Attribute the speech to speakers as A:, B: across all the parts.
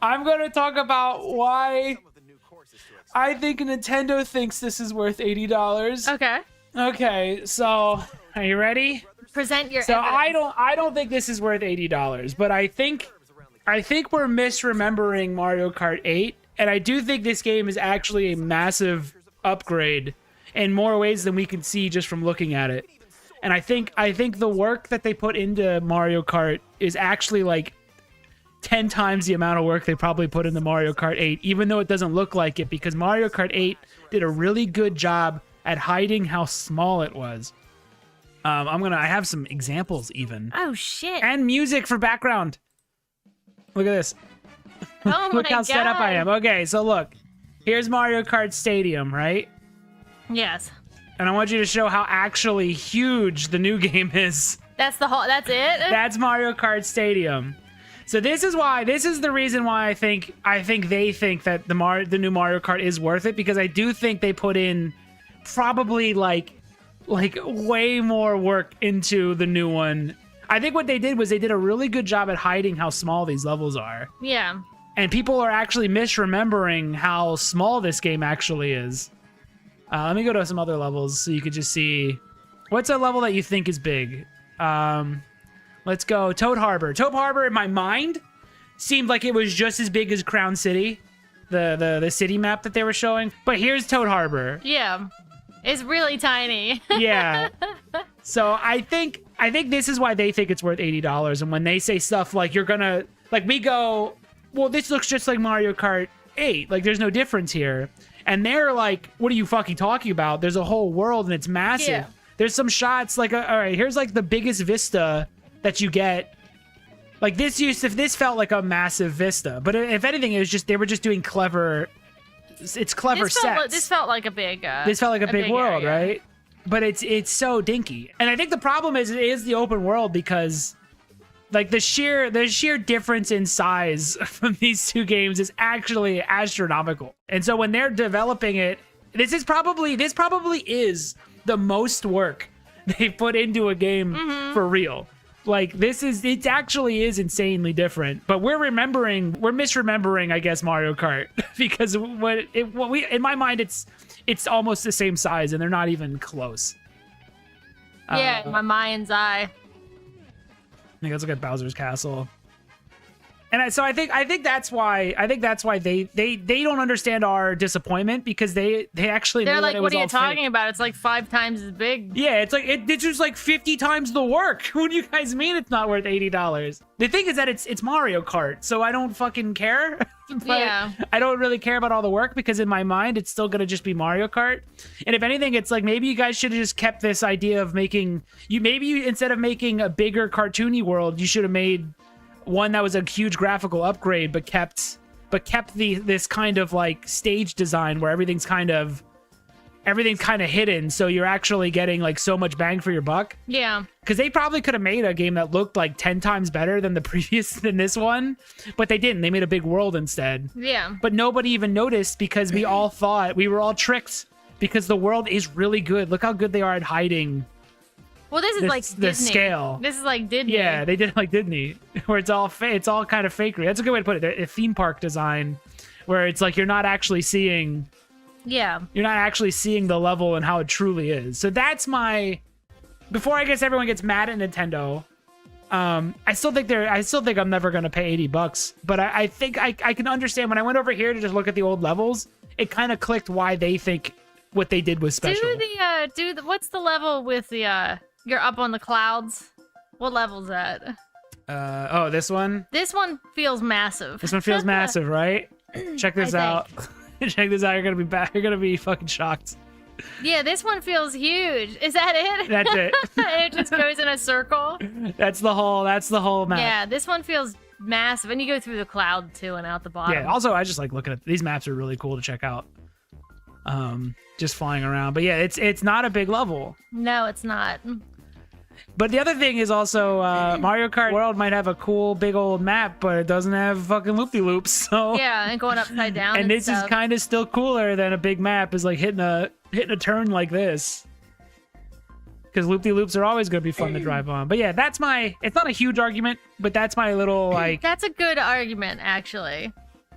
A: I'm going to talk about why I think Nintendo thinks this is worth $80.
B: Okay.
A: Okay, so are you ready?
B: Present your
A: So
B: evidence.
A: I don't think this is worth $80, but I think we're misremembering Mario Kart 8, and I do think this game is actually a massive upgrade in more ways than we can see just from looking at it. And I think the work that they put into Mario Kart is actually like 10 times the amount of work they probably put into Mario Kart 8, even though it doesn't look like it, because Mario Kart 8 did a really good job at hiding how small it was. I have some examples even.
B: Oh shit.
A: And music for background. Look at this.
B: Oh
A: Look
B: my
A: how set up I am. Okay, so look. Here's Mario Kart Stadium, right?
B: Yes.
A: And I want you to show how actually huge the new game is.
B: That's it?
A: That's Mario Kart Stadium. So this is the reason why I think they think that the new Mario Kart is worth it, because I do think they put in probably like way more work into the new one. I think what they did was they did a really good job at hiding how small these levels are.
B: Yeah.
A: And people are actually misremembering how small this game actually is. Let me go to some other levels so you could just see. What's a level that you think is big? Let's go Toad Harbor. Toad Harbor, in my mind, seemed like it was just as big as Crown City, the city map that they were showing. But here's Toad Harbor.
B: Yeah. It's really tiny.
A: Yeah. So I think this is why they think it's worth $80. And when they say stuff like you're gonna we go, well, this looks just like Mario Kart 8. Like there's no difference here. And they're like, what are you fucking talking about? There's a whole world and it's massive.
B: Yeah.
A: There's some shots like, all right, here's like the biggest vista that you get. Like this felt like a massive vista, but if anything, it was just they were just doing clever. It's clever sets.
B: This felt like a big.
A: This felt like a big world,
B: area.
A: right? But it's so dinky, and I think the problem is it is the open world, because like the sheer difference in size from these two games is actually astronomical. And so when they're developing it, this probably is the most work they put into a game for real. Like it actually is insanely different, but we're misremembering, I guess, Mario Kart because in my mind it's almost the same size and they're not even close.
B: Yeah, in my mind's eye.
A: Let's look at Bowser's Castle. And I think that's why they don't understand our disappointment, because they actually
B: They're
A: know
B: like,
A: that it
B: what
A: was
B: are you
A: all
B: talking
A: fake.
B: about? It's like 5 times as big.
A: Yeah, it's like it's just like 50 times the work. What do you guys mean it's not worth $80? The thing is that it's Mario Kart, so I don't fucking care. But
B: Yeah.
A: I don't really care about all the work, because in my mind it's still gonna just be Mario Kart. And if anything, it's like maybe you guys should have just kept this idea of instead of making a bigger cartoony world, you should have made one that was a huge graphical upgrade, but kept this kind of like stage design where everything's kind of hidden, so you're actually getting like so much bang for your buck.
B: Yeah.
A: Because they probably could have made a game that looked like 10 times better than than this one, but they didn't. They made a big world instead.
B: Yeah.
A: But nobody even noticed, because we all thought we were all tricked, because the world is really good. Look how good they are at hiding.
B: Well, this is like
A: the
B: Disney.
A: scale.
B: This is like Disney.
A: Yeah, they did it like Disney, where it's all kind of fakery. That's a good way to put it. A theme park design, where it's like you're not actually seeing the level and how it truly is. So that's my. Before I guess everyone gets mad at Nintendo, I still think I'm never gonna pay $80. But I think I can understand when I went over here to just look at the old levels. It kind of clicked why they think what they did was special.
B: What's the level with the you're up on the clouds? What level's that?
A: This one.
B: This one feels massive.
A: This one feels massive, right? Check this out. Check this out. You're gonna be back. You're gonna be fucking shocked.
B: Yeah, this one feels huge. Is that it?
A: That's it.
B: It just goes in a circle.
A: That's the whole map.
B: Yeah, this one feels massive, and you go through the cloud too, and out the bottom.
A: Yeah. Also, I just like looking at these maps. Are really cool to check out. Just flying around. But yeah, it's not a big level.
B: No, it's not.
A: But the other thing is also Mario Kart World might have a cool big old map, but it doesn't have fucking loop-de-loops. So
B: yeah, and going upside down.
A: And this is kind of still cooler than a big map is like hitting a turn like this. Because loop-de-loops are always going to be fun to drive on. But yeah, it's not a huge argument, but that's my little like.
B: That's a good argument, actually.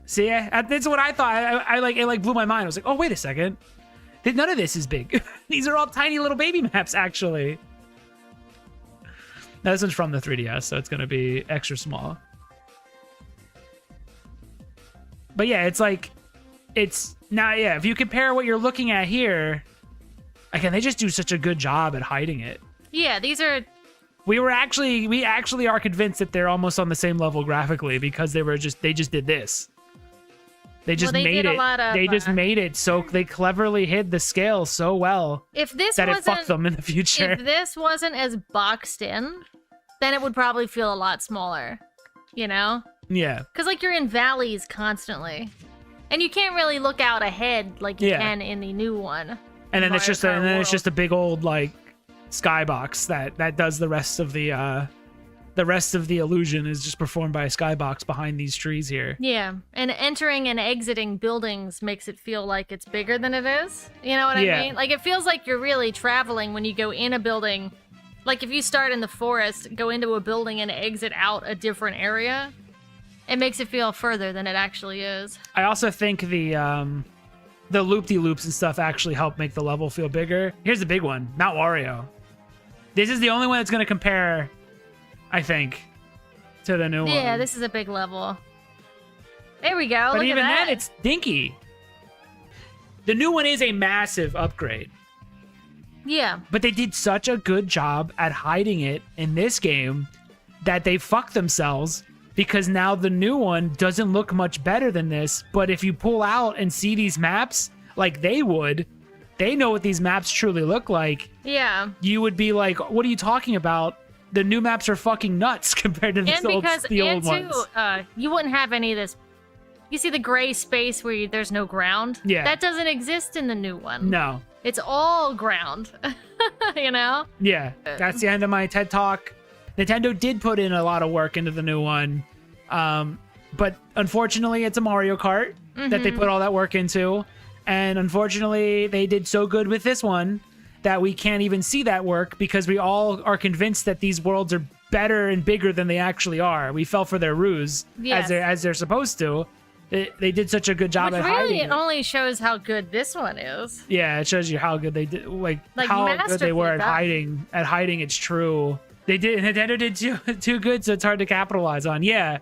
A: See, that's what I thought. I like it. Like blew my mind. I was like, oh wait a second, none of this is big. These are all tiny little baby maps, actually. Now, this one's from the 3DS, so it's gonna be extra small. But yeah, it's like, it's now, yeah. If you compare what you're looking at here, again, they just do such a good job at hiding it.
B: Yeah, these are.
A: We actually are convinced that they're almost on the same level graphically because they just did this. They just made it. They just made it so they cleverly hid the scale so well.
B: If this
A: that it fucked them in the future.
B: If this wasn't as boxed in, then it would probably feel a lot smaller. You know?
A: Yeah.
B: Because like you're in valleys constantly, and you can't really look out ahead like you can in the new one.
A: And then it's just a big old like skybox that does the rest of the illusion is just performed by a skybox behind these trees here.
B: Yeah, and entering and exiting buildings makes it feel like it's bigger than it is. You know what I mean? Like it feels like you're really traveling when you go in a building. Like if you start in the forest, go into a building and exit out a different area, it makes it feel further than it actually is.
A: I also think the loop-de-loops and stuff actually help make the level feel bigger. Here's the big one, Mount Wario. This is the only one that's going to compare, I think, to the new one.
B: Yeah, this is a big level. There we go.
A: But
B: look
A: even
B: at that.
A: then, it's dinky. The new one is a massive upgrade.
B: Yeah.
A: But they did such a good job at hiding it in this game that they fucked themselves because now the new one doesn't look much better than this. But if you pull out and see these maps like they would, they know what these maps truly look like.
B: Yeah.
A: You would be like, what are you talking about? The new maps are fucking nuts compared to the old ones.
B: You wouldn't have any of this. You see the gray space where there's no ground?
A: Yeah.
B: That doesn't exist in the new one.
A: No.
B: It's all ground. You know?
A: Yeah. That's the end of my TED Talk. Nintendo did put in a lot of work into the new one. But unfortunately, it's a Mario Kart that they put all that work into. And unfortunately, they did so good with this one that we can't even see that work because we all are convinced that these worlds are better and bigger than they actually are. We fell for their ruse as they're supposed to. They did such a good job at hiding it.
B: It only shows how good this one is.
A: Yeah, it shows you how good they did, like how good they were at hiding its true. Nintendo did too good, so it's hard to capitalize on. Yeah,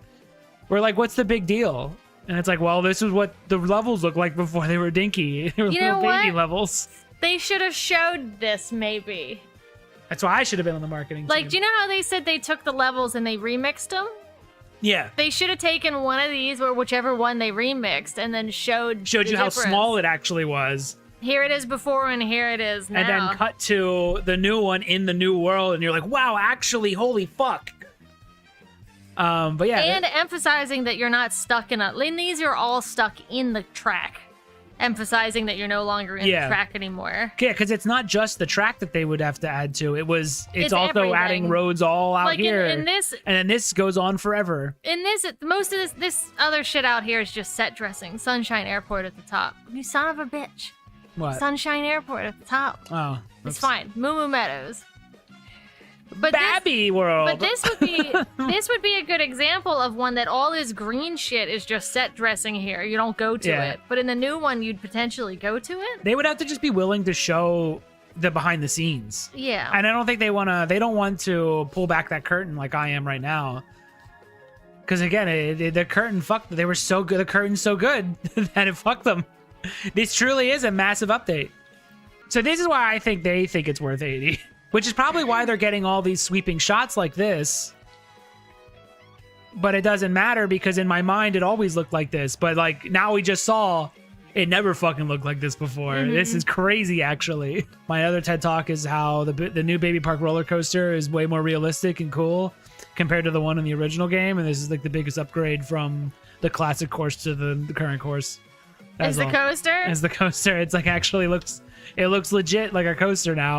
A: we're like, what's the big deal? And it's like, well, this is what the levels looked like before they were dinky. They were little baby levels.
B: They should have showed this, maybe.
A: That's why I should have been on the marketing team.
B: Like, do you know how they said they took the levels and they remixed them?
A: Yeah.
B: They should have taken one of these, or whichever one they remixed, and then showed
A: you how small it actually was.
B: Here it is before, and here it is now.
A: And then cut to the new one in the new world, and you're like, wow, actually, holy fuck. But yeah.
B: And emphasizing that you're not stuck in these are all stuck in the track. Emphasizing that you're no longer in the track anymore. Yeah,
A: because it's not just the track that they would have to add to. It's also
B: everything.
A: adding roads all out
B: like
A: here.
B: In this,
A: and then this goes on forever.
B: In this, most of this other shit out here is just set dressing. Sunshine Airport at the top. You son of a bitch.
A: What?
B: Sunshine Airport at the top.
A: Oh.
B: It's fine. Moo Moo Meadows. But
A: Babby World.
B: But this would be a good example of one that all this green shit is just set dressing here. You don't go to it. But in the new one, you'd potentially go to it.
A: They would have to just be willing to show the behind the scenes.
B: Yeah.
A: And I don't think they don't want to pull back that curtain like I am right now. Because again, the curtain fucked. They were so good. The curtain's so good that it fucked them. This truly is a massive update. So this is why I think they think it's worth 80. Which is probably why they're getting all these sweeping shots like this. But it doesn't matter because in my mind, it always looked like this. But like now we just saw it never fucking looked like this before. This is crazy, actually. My other TED Talk is how the new Baby Park roller coaster is way more realistic and cool compared to the one in the original game. And this is like the biggest upgrade from the classic course to the current course.
B: As the coaster?
A: As the coaster. It's like actually looks legit like a coaster now.